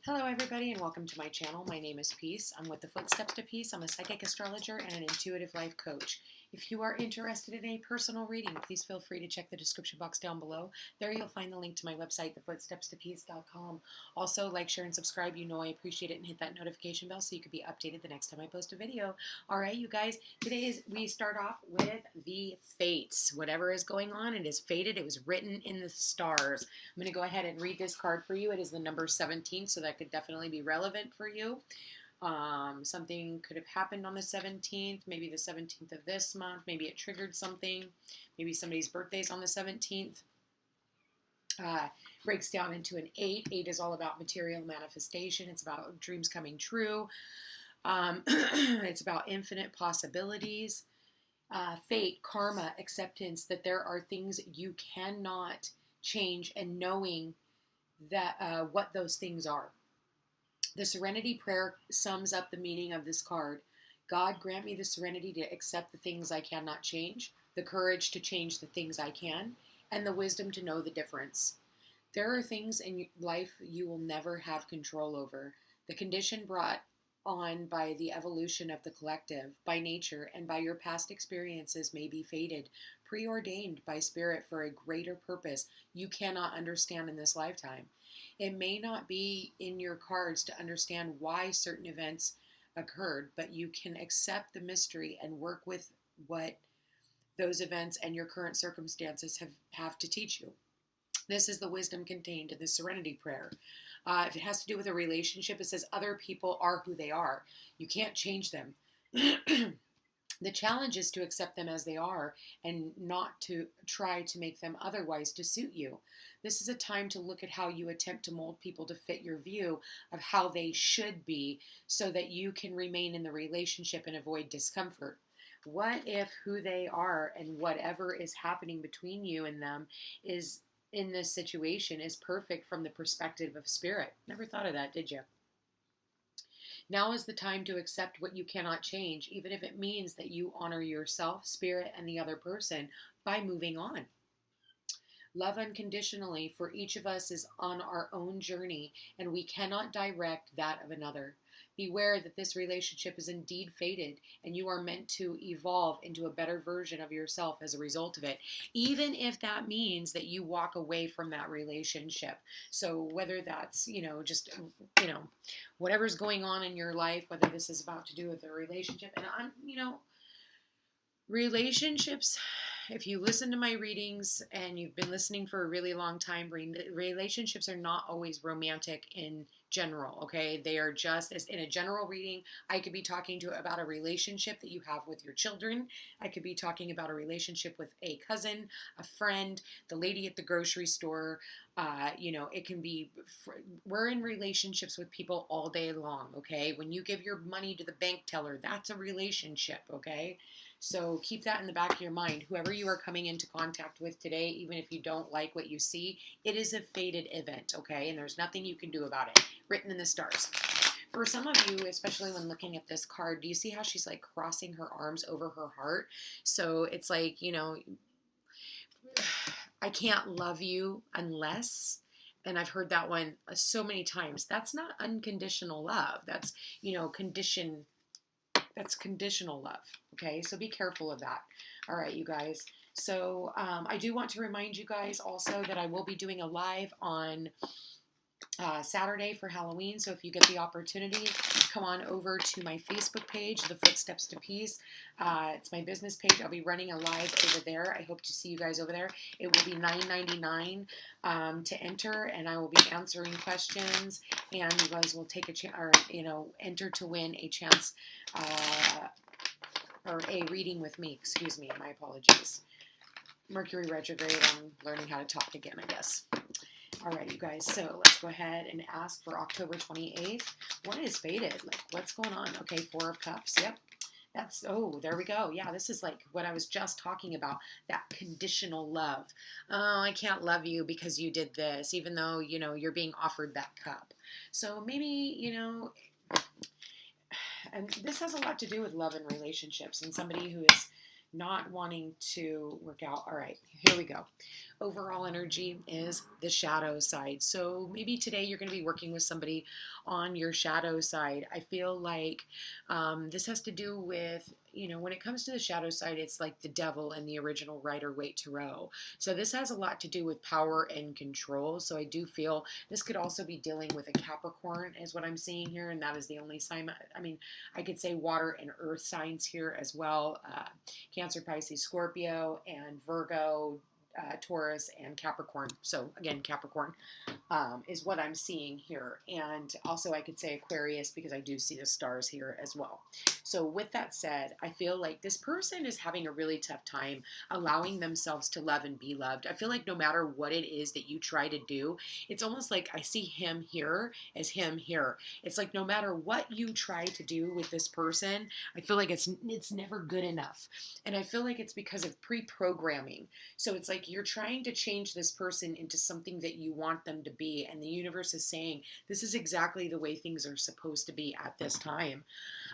Hello everybody and welcome to my channel. My name is Peace. I'm with the Footsteps to Peace. I'm a psychic astrologer and an intuitive life coach. If you are interested in a personal reading, please feel free to check the description box down below. There you'll find the link to my website, thefootstepstopeace.com. Also, like, share, and subscribe. You know I appreciate it, and hit that notification bell so you can be updated the next time I post a video. Alright, you guys, we start off with the fates. Whatever is going on, it is fated. It was written in the stars. I'm going to go ahead and read this card for you. It is the number 17, so that could definitely be relevant for you. Something could have happened on the 17th, maybe the 17th of this month. Maybe it triggered something. Maybe somebody's birthday's on the 17th. Breaks down into an 8. 8 is all about material manifestation. It's about dreams coming true. It's about infinite possibilities. Fate, karma, acceptance, that there are things you cannot change, and knowing that what those things are. The Serenity Prayer sums up the meaning of this card. God, grant me the serenity to accept the things I cannot change, the courage to change the things I can, and the wisdom to know the difference. There are things in life you will never have control over. The condition brought on by the evolution of the collective, by nature, and by your past experiences may be fated, preordained by spirit for a greater purpose you cannot understand in this lifetime. It may not be in your cards to understand why certain events occurred, but you can accept the mystery and work with what those events and your current circumstances have to teach you. This is the wisdom contained in the Serenity Prayer. If it has to do with a relationship, it says other people are who they are. You can't change them. The challenge is to accept them as they are and not to try to make them otherwise to suit you. This is a time to look at how you attempt to mold people to fit your view of how they should be so that you can remain in the relationship and avoid discomfort. What if who they are and whatever is happening between you and them is in this situation is perfect from the perspective of spirit? Never thought of that, did you? Now is the time to accept what you cannot change, even if it means that you honor yourself, spirit, and the other person by moving on. Love unconditionally, for each of us is on our own journey, and we cannot direct that of another. Beware that this relationship is indeed fated, and you are meant to evolve into a better version of yourself as a result of it, even if that means that you walk away from that relationship. So whether that's, just, whatever's going on in your life, whether this is about to do with a relationship, and relationships, if you listen to my readings and you've been listening for a really long time, relationships are not always romantic in general, okay? They are just, as in a general reading, I could be talking about a relationship that you have with your children. I could be talking about a relationship with a cousin, a friend, the lady at the grocery store. It can be, we're in relationships with people all day long, okay? When you give your money to the bank teller, that's a relationship, okay? So keep that in the back of your mind. Whoever you are coming into contact with today, even if you don't like what you see, it is a fated event, okay? And there's nothing you can do about it. Written in the stars. For some of you, especially when looking at this card, do you see how she's like crossing her arms over her heart? So it's like, I can't love you unless, and I've heard that one so many times. That's not unconditional love. That's, that's conditional love. Okay, so be careful of that. All right, you guys. So I do want to remind you guys also that I will be doing a live on Saturday for Halloween. So if you get the opportunity, come on over to my Facebook page, The Footsteps to Peace. It's my business page. I'll be running a live over there. I hope to see you guys over there. It will be $9.99 to enter, and I will be answering questions, and you guys will take a chance, or enter to win a chance, or a reading with me. Excuse me, my apologies. Mercury retrograde. I'm learning how to talk again, I guess. All right, you guys, so let's go ahead and ask for October 28th. What is fated? Like, what's going on? Okay, 4 of Cups. Yep. That's, oh, there we go. Yeah, this is like what I was just talking about, that conditional love. Oh, I can't love you because you did this, even though, you're being offered that cup. So maybe, and this has a lot to do with love and relationships and somebody who is not wanting to work out. All right, here we go. overall energy is the shadow side. So maybe today you're going to be working with somebody on your shadow side. I feel like this has to do with, when it comes to the shadow side, it's like the devil in the original Rider-Waite Tarot. So this has a lot to do with power and control. So I do feel this could also be dealing with a Capricorn is what I'm seeing here. And that is the only sign. I mean, I could say water and earth signs here as well. Cancer, Pisces, Scorpio, and Virgo, Taurus, and Capricorn. So again, Capricorn is what I'm seeing here. And also I could say Aquarius because I do see the stars here as well. So with that said, I feel like this person is having a really tough time allowing themselves to love and be loved. I feel like no matter what it is that you try to do, it's almost like I see him here as him here. It's like no matter what you try to do with this person, I feel like it's never good enough. And I feel like it's because of pre-programming. So it's like you're trying to change this person into something that you want them to be. And the universe is saying, this is exactly the way things are supposed to be at this time.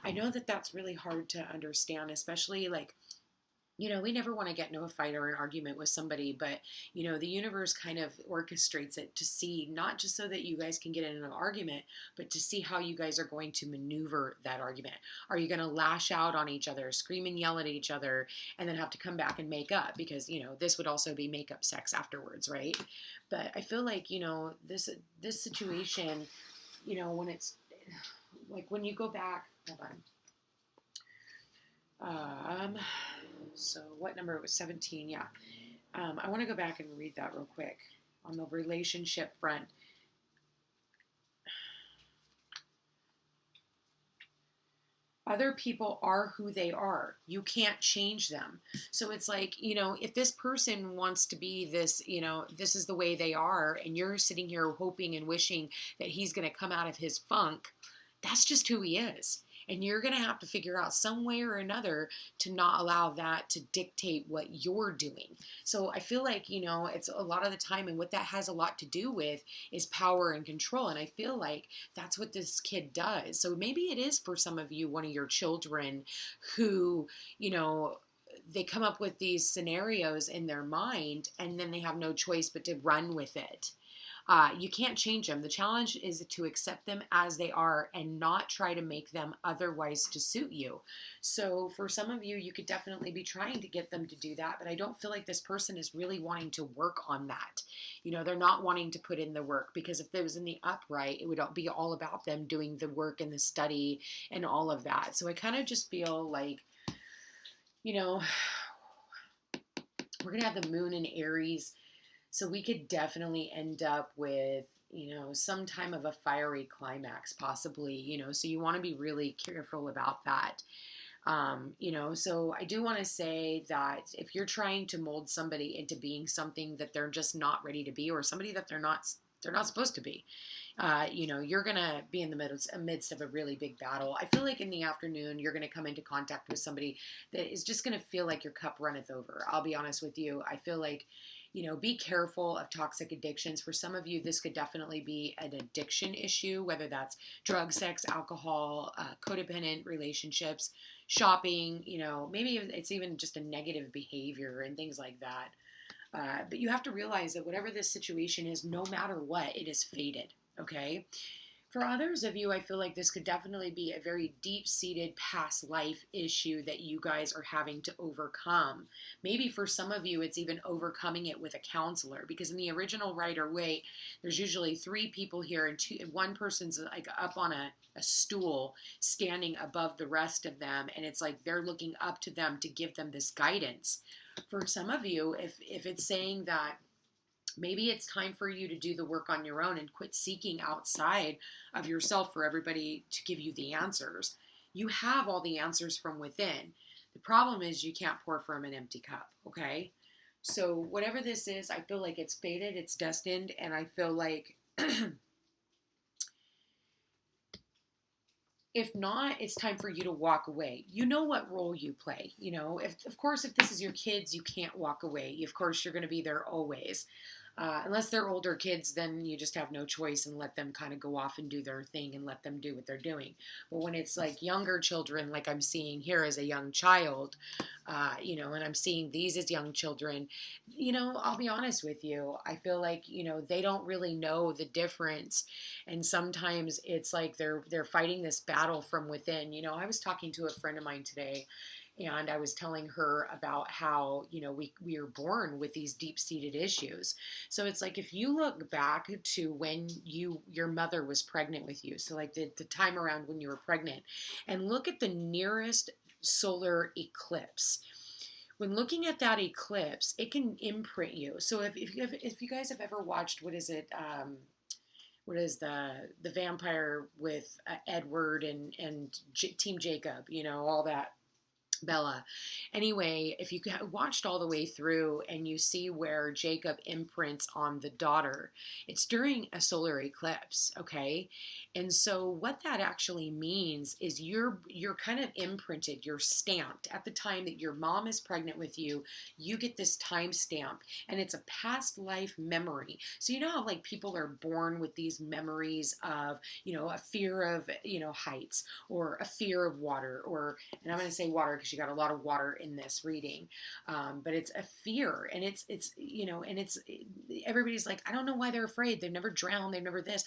I know that that's really hard to understand, especially like, we never want to get into a fight or an argument with somebody, but, the universe kind of orchestrates it to see, not just so that you guys can get in an argument, but to see how you guys are going to maneuver that argument. Are you going to lash out on each other, scream and yell at each other, and then have to come back and make up? Because, this would also be make up sex afterwards, right? But I feel like, this situation, when it's like when you go back, hold on. So what number? It was 17. Yeah. I want to go back and read that real quick on the relationship front. Other people are who they are. You can't change them. So it's like, if this person wants to be this, this is the way they are, and you're sitting here hoping and wishing that he's going to come out of his funk, that's just who he is. And you're going to have to figure out some way or another to not allow that to dictate what you're doing. So I feel like, it's a lot of the time, and what that has a lot to do with is power and control. And I feel like that's what this kid does. So maybe it is for some of you, one of your children who, they come up with these scenarios in their mind and then they have no choice but to run with it. You can't change them. The challenge is to accept them as they are and not try to make them otherwise to suit you. So for some of you, you could definitely be trying to get them to do that, but I don't feel like this person is really wanting to work on that. They're not wanting to put in the work, because if it was in the upright, it would be all about them doing the work and the study and all of that. So I kind of just feel like, we're going to have the moon in Aries. So we could definitely end up with, some time of a fiery climax, possibly, so you want to be really careful about that. So I do want to say that if you're trying to mold somebody into being something that they're just not ready to be, or somebody that they're not supposed to be, you're going to be in the midst of a really big battle. I feel like in the afternoon, you're going to come into contact with somebody that is just going to feel like your cup runneth over. I'll be honest with you. I feel like, be careful of toxic addictions. For some of you, this could definitely be an addiction issue, whether that's drug, sex, alcohol, codependent relationships, shopping, maybe it's even just a negative behavior and things like that. But you have to realize that whatever this situation is, no matter what, it is fated, okay? For others of you, I feel like this could definitely be a very deep-seated past life issue that you guys are having to overcome. Maybe for some of you, it's even overcoming it with a counselor, because in the original Rider-Waite, there's usually 3 people here, and one person's like up on a stool standing above the rest of them, and it's like they're looking up to them to give them this guidance. For some of you, if it's saying that maybe it's time for you to do the work on your own and quit seeking outside of yourself for everybody to give you the answers. You have all the answers from within. The problem is you can't pour from an empty cup, okay? So whatever this is, I feel like it's fated, it's destined, and I feel like if not, it's time for you to walk away. You know what role you play. If this is your kids, you can't walk away. Of course, you're going to be there always. Unless they're older kids, then you just have no choice and let them kind of go off and do their thing and let them do what they're doing. But when it's like younger children, like I'm seeing here as a young child, and I'm seeing these as young children, I'll be honest with you. I feel like, they don't really know the difference. And sometimes it's like they're fighting this battle from within. I was talking to a friend of mine today, and I was telling her about how, we are born with these deep-seated issues. So it's like if you look back to when your mother was pregnant with you, so like the time around when you were pregnant, and look at the nearest solar eclipse. When looking at that eclipse, it can imprint you. So if you guys have ever watched, what is it? What is the vampire with Edward and Team Jacob? All that. Bella. Anyway, if you watched all the way through and you see where Jacob imprints on the daughter, it's during a solar eclipse, okay? And so what that actually means is you're kind of imprinted, you're stamped at the time that your mom is pregnant with you. You get this time stamp, and it's a past life memory. So you know how like people are born with these memories of, a fear of, heights, or a fear of water, and I'm going to say water because you got a lot of water in this reading, but it's a fear, and it's everybody's like, I don't know why they're afraid. They've never drowned. They've never this.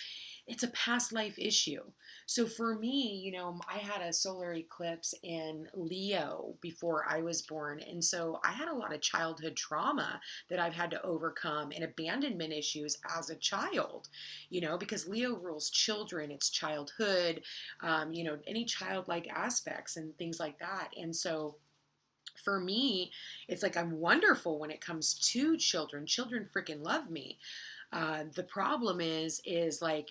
It's a past life issue. So for me, I had a solar eclipse in Leo before I was born, and so I had a lot of childhood trauma that I've had to overcome, and abandonment issues as a child, because Leo rules children, it's childhood, any childlike aspects and things like that. And so for me, it's like I'm wonderful when it comes to children. Children freaking love me. The problem is like,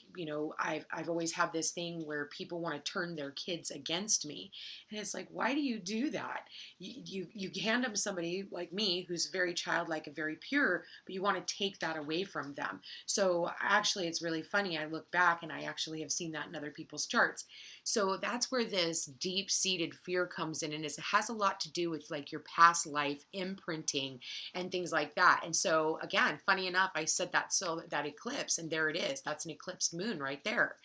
I've always had this thing where people want to turn their kids against me. And it's like, why do you do that? You hand them somebody like me who's very childlike and very pure, but you want to take that away from them. So actually, it's really funny. I look back and I actually have seen that in other people's charts. So that's where this deep-seated fear comes in, and it has a lot to do with like your past life imprinting and things like that. And so again, funny enough, I said that eclipse, and there it is. That's an eclipsed moon right there.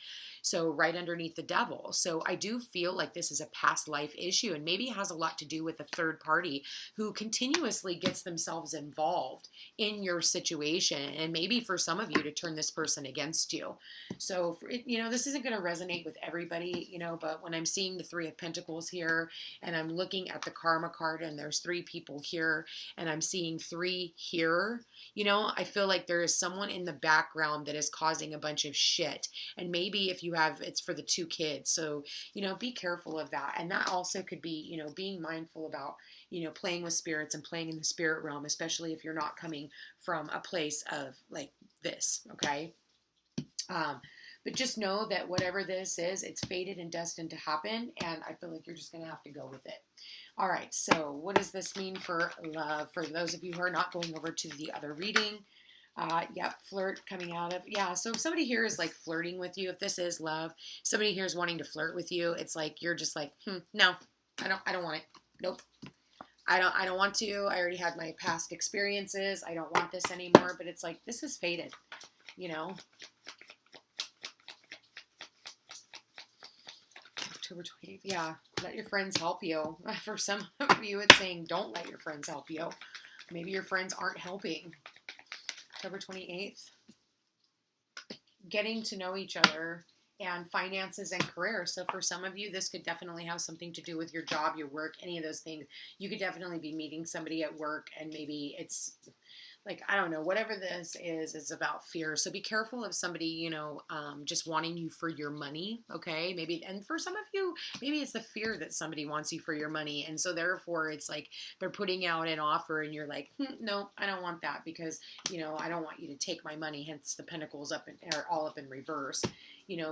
So right underneath the devil. So I do feel like this is a past life issue, and maybe it has a lot to do with a third party who continuously gets themselves involved in your situation, and maybe for some of you to turn this person against you. So this isn't going to resonate with everybody, but when I'm seeing the Three of Pentacles here, and I'm looking at the karma card, and there's 3 people here, and I'm seeing 3 here, I feel like there is someone in the background that is causing a bunch of shit. And maybe if you have, it's for the 2 kids. So, be careful of that. And that also could be, being mindful about, playing with spirits and playing in the spirit realm, especially if you're not coming from a place of like this, okay? But just know that whatever this is, it's fated and destined to happen, and I feel like you're just going to have to go with it. All right, so what does this mean for love? For those of you who are not going over to the other reading, flirt coming out of, so if somebody here is like flirting with you, if this is love, somebody here is wanting to flirt with you, it's like you're just like, no, I don't want it. Nope. I don't want to. I already had my past experiences. I don't want this anymore. But it's like, this is fated, October 28th. Yeah, let your friends help you. For some of you, it's saying don't let your friends help you. Maybe your friends aren't helping. October 28th. Getting to know each other and finances and career. So for some of you, this could definitely have something to do with your job, your work, any of those things. You could definitely be meeting somebody at work, and maybe it's like, I don't know, whatever this is about fear. So be careful of somebody, just wanting you for your money, okay? Maybe, and for some of you, maybe it's the fear that somebody wants you for your money. And so therefore it's like they're putting out an offer and you're like, no, I don't want that because, I don't want you to take my money. Hence the pentacles are all up in reverse.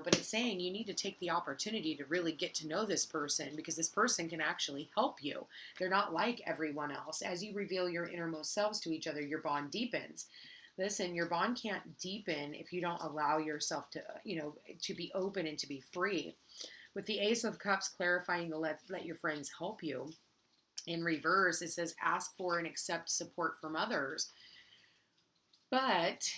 But it's saying you need to take the opportunity to really get to know this person, because this person can actually help you. They're not like everyone else. As you reveal your innermost selves to each other, your bond deepens. Listen, your bond can't deepen if you don't allow yourself to, to be open and to be free. With the Ace of Cups clarifying the let your friends help you. In reverse, it says ask for and accept support from others. But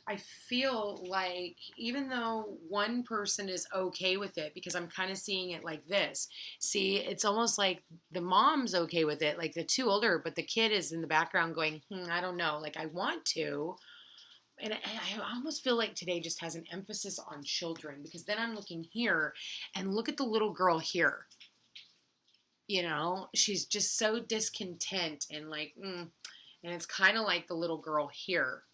I feel like even though one person is okay with it, because I'm kind of seeing it like this. See, it's almost like the mom's okay with it, like the two older, but the kid is in the background going, I don't know, like I want to. And I almost feel like today just has an emphasis on children, because then I'm looking here and look at the little girl here. You know, she's just so discontent and like, and it's kind of like the little girl here,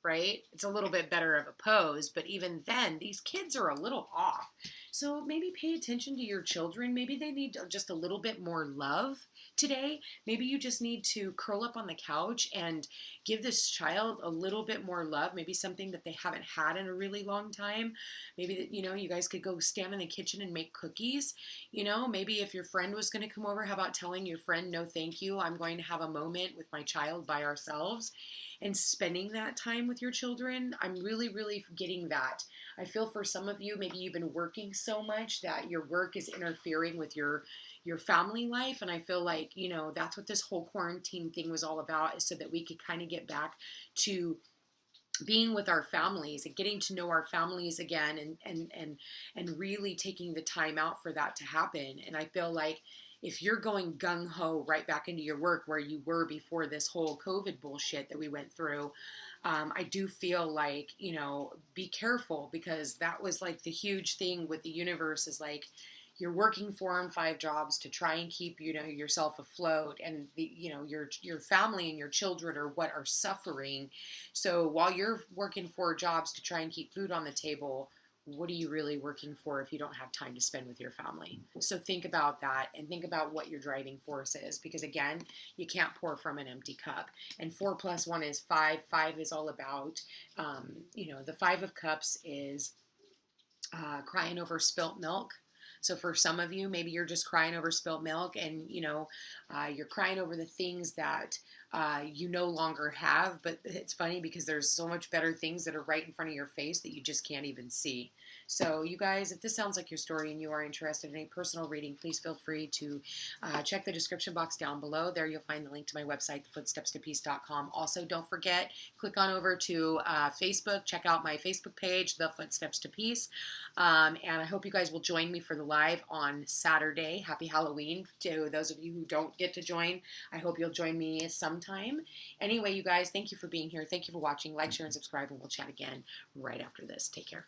right? It's a little bit better of a pose, but even then, these kids are a little off. So maybe pay attention to your children. Maybe they need just a little bit more love today. Maybe you just need to curl up on the couch and give this child a little bit more love. Maybe something that they haven't had in a really long time. Maybe that, you guys could go stand in the kitchen and make cookies. Maybe if your friend was going to come over, how about telling your friend, no, thank you. I'm going to have a moment with my child by ourselves. And spending that time with your children, I'm really, really getting that. I feel for some of you, maybe you've been working so much that your work is interfering with your family life. And I feel like, that's what this whole quarantine thing was all about, is so that we could kind of get back to being with our families and getting to know our families again, and really taking the time out for that to happen. And I feel like if you're going gung-ho right back into your work where you were before this whole COVID bullshit that we went through, I do feel like, be careful, because that was like the huge thing with the universe, is like, you're working 4 and 5 jobs to try and keep, yourself afloat, and your family and your children are what are suffering. So while you're working 4 jobs to try and keep food on the table, what are you really working for if you don't have time to spend with your family? So think about that, and think about what your driving force is, because again, you can't pour from an empty cup. And 4 plus 1 is 5. 5 is all about, the 5 of Cups is crying over spilt milk. So for some of you, maybe you're just crying over spilt milk, and you're crying over the things that you no longer have. But it's funny, because there's so much better things that are right in front of your face that you just can't even see. So you guys, if this sounds like your story and you are interested in a personal reading, please feel free to check the description box down below. There you'll find the link to my website, thefootstepstopeace.com. Also, don't forget, click on over to Facebook. Check out my Facebook page, The Footsteps to Peace. And I hope you guys will join me for the live on Saturday. Happy Halloween to those of you who don't get to join. I hope you'll join me sometime. Anyway, you guys, thank you for being here. Thank you for watching. Like, share, and subscribe, and we'll chat again right after this. Take care.